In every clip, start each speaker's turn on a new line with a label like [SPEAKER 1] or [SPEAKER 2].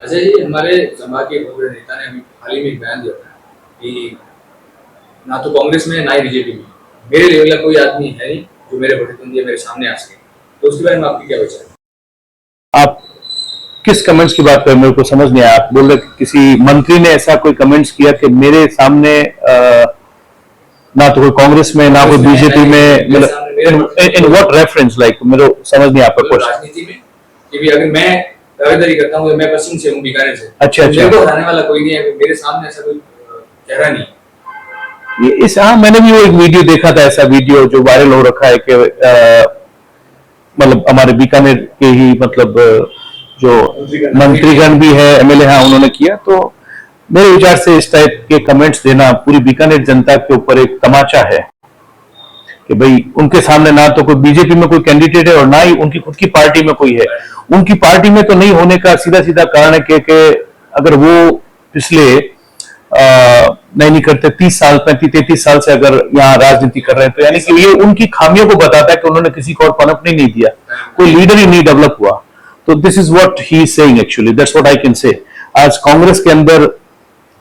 [SPEAKER 1] अच्छा जी, हमारे समाज के बहुत बड़े नेता ने अभी हाल ही में एक बयान दिया था कि ना तो कांग्रेस में ना ही बीजेपी में मेरे लेवल का कोई आदमी है नहीं जो मेरे प्रतिद्वंदी मेरे सामने आ सके। तो उसके बारे में आपकी क्या विचार है?
[SPEAKER 2] आप किस कमेंट्स की बात कर रहे हैं? मेरे को समझ नहीं आया। आप बोल रहे किसी मंत्री ने ऐसा कोई कमेंट्स किया कि मेरे सामने ना तो कोई कांग्रेस में ना कोई बीजेपी में, मतलब इन व्हाट रेफरेंस, लाइक मेरे को समझ नहीं आता क्वेश्चन।
[SPEAKER 1] राजनीति में कि भी अगर मैं दावेदारी करता हूँ, मैं पश्चिम से हूँ, बीकानेर से,
[SPEAKER 2] अच्छा
[SPEAKER 1] तो
[SPEAKER 2] अच्छा,
[SPEAKER 1] मेरे को हराने वाला कोई नहीं है, मेरे सामने ऐसा कोई चेहरा नहीं।
[SPEAKER 2] ये इस हाँ, मैंने भी वो एक वीडियो देखा था, ऐसा वीडियो जो वायरल हो रखा है कि मतलब हमारे बीकानेर के ही, मतलब जो मंत्रीगण भी है, एमएलए, हाँ, उन्होंने किया। तो मेरे विचार से इस टाइप के कमेंट्स देना पूरी बीकानेर जनता के ऊपर एक तमाचा है कि भाई उनके सामने ना तो कोई बीजेपी में कोई कैंडिडेट है और ना ही उनकी खुद की पार्टी में कोई है। उनकी पार्टी में तो नहीं होने का सीधा सीधा कारण है कि अगर वो पिछले नहीं करते 30 साल 35-33 साल से अगर यहाँ राजनीति कर रहे हैं, तो यानी कि ये उनकी खामियों को बताता है कि उन्होंने किसी को और पनपने नहीं दिया, कोई लीडर ही नहीं डेवलप हुआ। तो this is what he is saying, actually that's what I can say. आज कांग्रेस के अंदर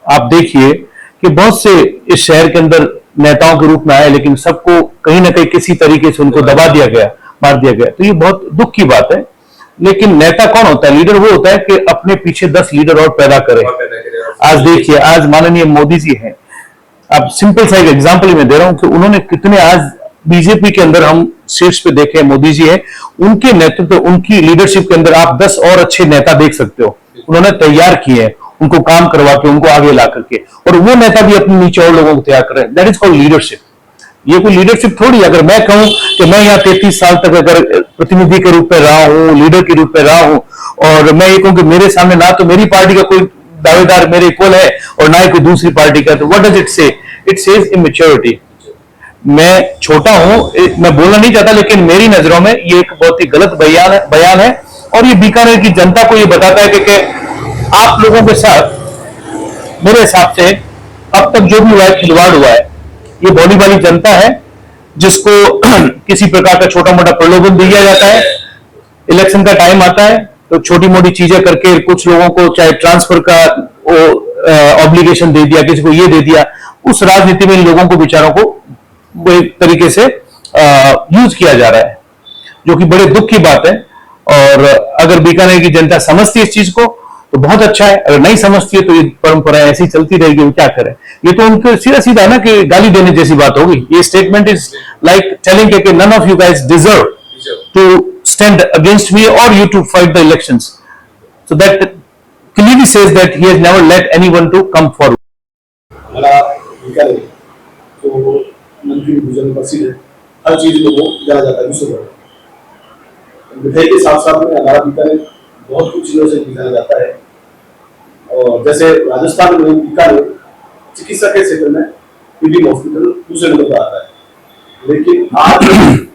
[SPEAKER 2] आप देखिए कि बहुत से इस शहर के अंदर नेताओं के रूप में आए, लेकिन सबको कहीं ना कहीं किसी तरीके से उनको दबा दिया गया, मार दिया गया। तो ये बहुत दुख की बात है। लेकिन नेता कौन होता है? लीडर वो होता है कि अपने पीछे 10 लीडर और पैदा करे। आज देखिए, आज माननीय मोदी जी हैं। अब सिंपल सा एक एग्जांपल मैं दे रहा हूं कि उन्होंने कितने, आज बीजेपी के अंदर हम शीर्ष पे देखे मोदी जी हैं, उनके नेतृत्व, उनकी लीडरशिप के अंदर आप 10 और अच्छे नेता देख सकते हो। उन्होंने तैयार किए हैं, उनको काम करवा के, उनको आगे ला करके, और वो नेता भी अपने नीचे और लोगों को तैयार कर रहे हैं। That is called leadership. ये कोई लीडरशिप थोड़ी। अगर मैं कहूं कि मैं यहाँ 33 साल तक अगर प्रतिनिधि के रूप में रहा हूं, लीडर के रूप में रहा हूं, और मैं ये कहूं कि मेरे सामने ना तो मेरी पार्टी का कोई दावेदार मेरे इक्वल है और ना ही कोई दूसरी पार्टी का, तो व्हाट डज इट से? It says immaturity. मैं छोटा हूं, मैं बोलना नहीं चाहता, लेकिन मेरी नजरों में ये एक बहुत ही गलत बयान है। और ये बीकानेर की जनता को ये बताता है कि आप लोगों के साथ मेरे हिसाब से अब तक जो भी हुआ है, खिलवाड़ हुआ है। ये बॉडी वाली जनता है जिसको किसी प्रकार का छोटा मोटा प्रलोभन दिया जाता है। इलेक्शन का टाइम आता है तो छोटी मोटी चीजें करके कुछ लोगों को, चाहे ट्रांसफर का ऑब्लिगेशन दे दिया, किसी को ये दे दिया, उस राजनीति में इन लोगों को, बेचारों को वो एक तरीके से यूज किया जा रहा है, जो कि बड़े दुख की बात है। और अगर बीकानेर की जनता समझती है इस चीज को तो बहुत अच्छा है, अगर नहीं समझती है तो ये परंपरा ऐसी चलती रहेगी। वो क्या करें? ये तो उनको सीधा सीधा ना कि गाली देने जैसी बात होगी। ये स्टेटमेंट इज लाइक टेलिंग कि none of you guys deserve to stand against me और you to fight the elections. So that clearly says that he has never let anyone to come forward.
[SPEAKER 3] हमारा बीकानेर तो मंत्री भूषण प्रसिद्ध है, हर चीज में वो जाना जाता है विश्व भर। मिठाई के साथ साथ में हमारा बीकानेर बहुत कुछ चीजों से जाना जाता है। और जैसे राजस्थान में बीकानेर चिकित्सा के क्षेत्र में पीबी हॉस्पिटल दूसरे नंबर पर आता है, लेकिन आज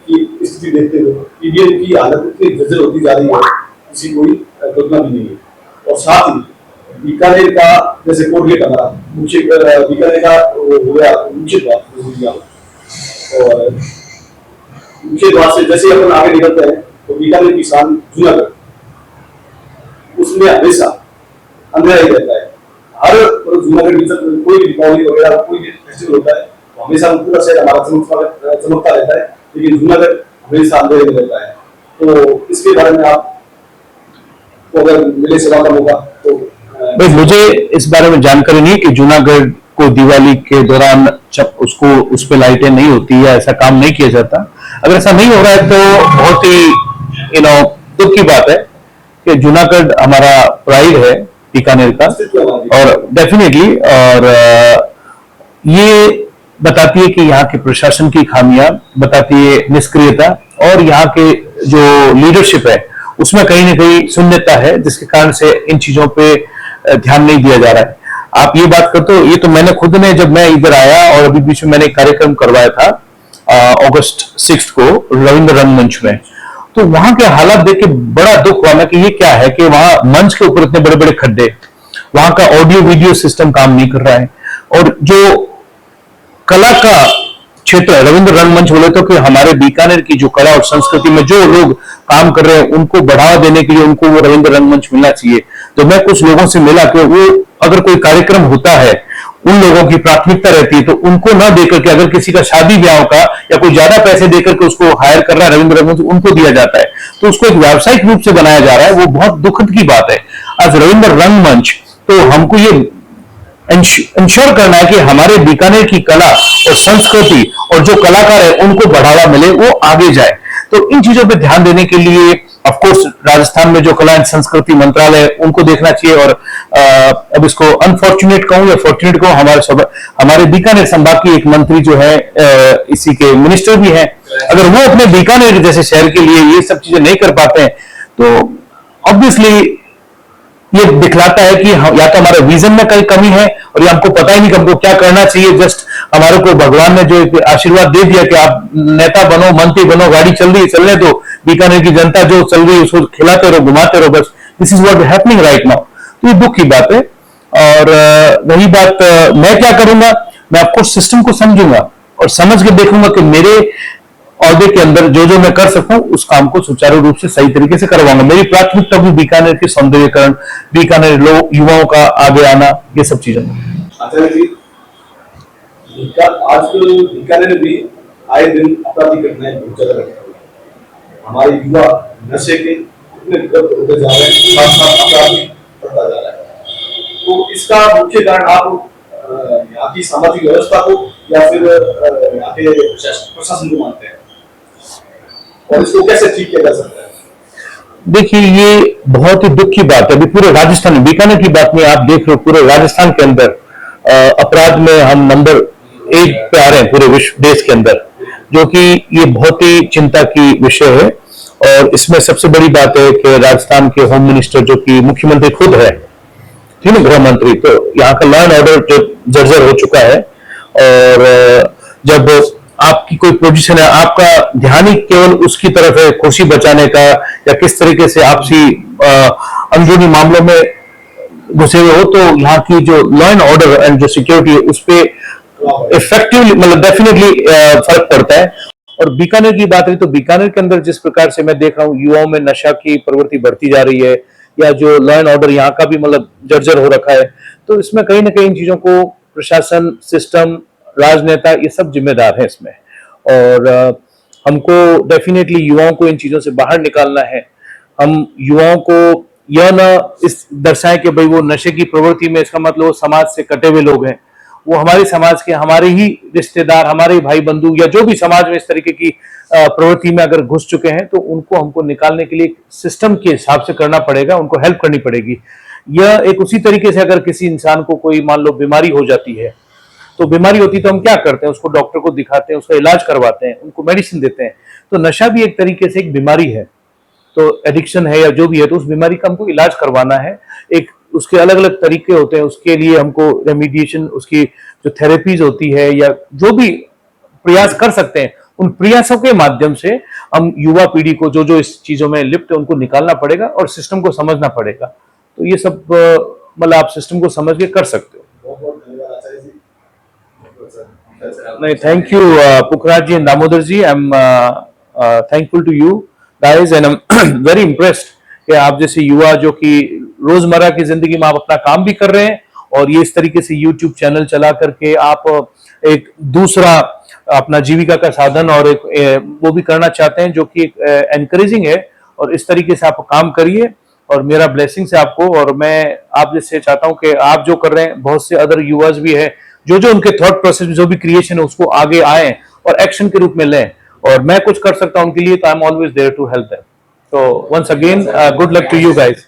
[SPEAKER 3] की स्थिति देखते हुए पीबीएम की हालत इतनी जर्जर होती जा रही है, किसी कोई कल्पना भी नहीं है। और साथ ही बीकानेर का जैसे कोटगेट हमारा मुझे बीकानेर का हो गया मुख्य द्वार, और मुख्य द्वार से जैसे अपन आगे निकलते हैं तो बीकानेर की शान जूनागढ़, उसमें हमेशा अंधेरा ही रहता है। हर जूनागढ़ में कोई भी दीपावली वगैरह कोई भी फेस्टिवल होता है तो हमेशा पूरा शहर हमारा चमकता रहता है, लेकिन जूनागढ़ हमेशा अंधेरे में रहता है। तो इसके बारे में आप तो अगर मिले सेवा का मौका तो
[SPEAKER 2] भाई, मुझे इस बारे में जानकारी नहीं कि जूनागढ़ को दिवाली के दौरान उसको उस पर लाइटें नहीं होती या ऐसा काम नहीं किया जाता। अगर ऐसा नहीं हो रहा है तो बहुत ही दुख की बात है कि जूनागढ़ हमारा प्राइड है बीकानेर का, और डेफिनेटली, और ये बताती है कि यहाँ के प्रशासन की खामियां, बताती है निष्क्रियता, और यहाँ के जो लीडरशिप है उसमें कहीं ना कहीं शून्यता है, जिसके कारण से इन चीजों पे ध्यान नहीं दिया जा रहा है। आप ये बात करते हो, ये तो मैंने खुद ने, जब मैं इधर आया और अभी बीच में मैंने एक कार्यक्रम करवाया था अगस्त 6 को रविंद्र रंगमंच में, तो वहां के हालात देख के बड़ा दुख हुआ ना कि ये क्या है कि वहां मंच के ऊपर इतने बड़े बड़े खड्डे, वहां का ऑडियो वीडियो सिस्टम काम नहीं कर रहा है, और जो कला का क्षेत्र है, रविंद्र रंगमंच बोले तो कि हमारे बीकानेर की जो कला और संस्कृति में जो लोग काम कर रहे हैं उनको बढ़ावा देने के लिए उनको वो रविंद्र रंगमंच मिलना चाहिए। तो मैं कुछ लोगों से मिला कि वो अगर कोई कार्यक्रम होता है उन लोगों की प्राथमिकता रहती है तो उनको न देकर के, अगर किसी का शादी ब्याह का या कोई ज्यादा पैसे देकर के उसको हायर कर रहा है रविंद्र रंगमंच, उनको दिया जाता है, तो उसको एक व्यावसायिक रूप से बनाया जा रहा है। वो बहुत दुखद की बात है। आज रविंद्र रंगमंच, तो हमको ये इंश्योर करना है कि हमारे बीकानेर की कला और संस्कृति और जो कलाकार है उनको बढ़ावा मिले, वो आगे जाए। तो इन चीजों पे ध्यान देने के लिए ऑफ कोर्स राजस्थान में जो कला एंड संस्कृति मंत्रालय उनको देखना चाहिए। और अब इसको अनफॉर्चुनेट कहूं या फॉर्चुनेट कहूं, हमारे बीकानेर संभाग की एक मंत्री जो है इसी के मिनिस्टर भी हैं, अगर वो अपने बीकानेर जैसे शहर के लिए ये सब चीजें नहीं कर पाते हैं तो ऑब्वियसली ये दिखलाता है कि या तो हमारे विजन में कहीं कमी है और ये हमको पता ही नहीं कि हमको क्या करना चाहिए। जस्ट हमारे को भगवान ने जो एक आशीर्वाद दे दिया कि आप नेता बनो, मंत्री बनो, गाड़ी चल रही है चलने दो, बीकानेर की जनता जो चल रही है उसको खिलाते रहो, घुमाते रहो, बस this is what happening right now. तो ये दुख की बात है। और वही बात मैं क्या करूंगा, मैं आपको सिस्टम को समझूंगा और समझ के देखूंगा कि मेरे औहदे के अंदर जो जो मैं कर सकूं उस काम को सुचारू रूप से सही तरीके से करवाऊंगा। मेरी प्राथमिकता भी बीकानेर के सौंदर्यीकरण, बीकानेर युवाओं का आगे आना, ये सब चीजें।
[SPEAKER 3] आचार्य जी, आजकल बीकानेर भी आए दिन आपराधिक घटनाएं बहुत ज्यादा घट रही हैं। हमारे युवा नशे के इतने ग्रस्त होते जा रहे हैं, साथ साथ अपराधी बढ़ता जा रहा है। तो इसका मुख्य कारण आप यहाँ की सामाजिक व्यवस्था को या फिर यहाँ के प्रशासन को मानते हैं, और इसको कैसे ठीक किया जा सकता है?
[SPEAKER 2] देखिए, ये बहुत ही दुख की बात है। अभी पूरे राजस्थान में, बीकानेर की बात में आप देख रहे हो, पूरे राजस्थान के अंदर अपराध में हम नंबर 1 पे आ रहे हैं पूरे विश्व देश के अंदर, जो कि ये बहुत ही चिंता की विषय है। और इसमें सबसे बड़ी बात है कि राजस्थान के होम मिनिस्टर जो कि मुख्यमंत्री खुद है, ठीक है, गृह मंत्री, तो यहाँ का लॉ एंड ऑर्डर जो जर्जर हो चुका है। और जब आपकी कोई पोजीशन है, आपका ध्यान ही केवल उसकी तरफ है, कुर्सी बचाने का या किस तरीके से आपसी अंदरूनी मामलों में घुसे हुए हो, तो यहाँ की जो लॉ एंड ऑर्डर एंड जो सिक्योरिटी है उस पर इफेक्टिवली, मतलब डेफिनेटली फर्क पड़ता है। और बीकानेर की बात रही तो बीकानेर के अंदर जिस प्रकार से मैं देख रहा हूँ युवाओं में नशा की प्रवृत्ति बढ़ती जा रही है, या जो लॉ एंड ऑर्डर यहाँ का भी मतलब जर्जर हो रखा है, तो इसमें कहीं ना कहीं इन चीजों को प्रशासन, सिस्टम, राजनेता, ये सब जिम्मेदार है इसमें। और हमको डेफिनेटली युवाओं को इन चीजों से बाहर निकालना है। हम युवाओं को यह न इस दर्शाएं कि भाई वो नशे की प्रवृत्ति में, इसका मतलब वो समाज से कटे हुए लोग हैं। वो हमारे समाज के, हमारे ही रिश्तेदार, हमारे भाई बंधु, या जो भी समाज में इस तरीके की प्रवृत्ति में अगर घुस चुके हैं, तो उनको हमको निकालने के लिए सिस्टम के हिसाब से करना पड़ेगा, उनको हेल्प करनी पड़ेगी। यह एक उसी तरीके से अगर किसी इंसान को कोई मान लो बीमारी हो जाती है, तो बीमारी होती तो हम क्या करते हैं, उसको डॉक्टर को दिखाते हैं, उसका इलाज करवाते हैं, उनको मेडिसिन देते हैं। तो नशा भी एक तरीके से एक बीमारी है, तो एडिक्शन है या जो भी है, तो उस बीमारी का हमको इलाज करवाना है। एक उसके अलग अलग तरीके होते हैं, उसके लिए हमको रेमिडिएशन, उसकी जो थेरेपीज होती है या जो भी प्रयास कर सकते हैं, उन प्रयासों के माध्यम से हम युवा पीढ़ी को जो जो इस चीजों में लिप्त है उनको निकालना पड़ेगा और सिस्टम को समझना पड़ेगा। तो ये सब मतलब आप सिस्टम को समझ के कर सकते हो।
[SPEAKER 3] बहुत बहुत धन्यवाद आचार्य जी।
[SPEAKER 2] नहीं, thank you Pukhraj ji and Damodar ji. I am thankful to you guys and I am very impressed कि आप जैसे युवा जो कि रोजमर्रा की जिंदगी में आप अपना काम भी कर रहे हैं और ये इस तरीके से YouTube चैनल चला करके आप एक दूसरा अपना जीविका का साधन और एक वो भी करना चाहते हैं, जो कि एनकरेजिंग है। और इस तरीके से आप काम करिए और मेरा ब्लेसिंग्स है आपको। और मैं आप जैसे चाहता हूं कि आप जो कर रहे हैं, बहुत से अदर यूवर्स भी है जो जो उनके थॉट प्रोसेस जो भी क्रिएशन है उसको आगे आए और एक्शन के रूप में लें, और मैं कुछ कर सकता हूं उनके लिए, तो I am always there to help them. So once again, good luck to you guys.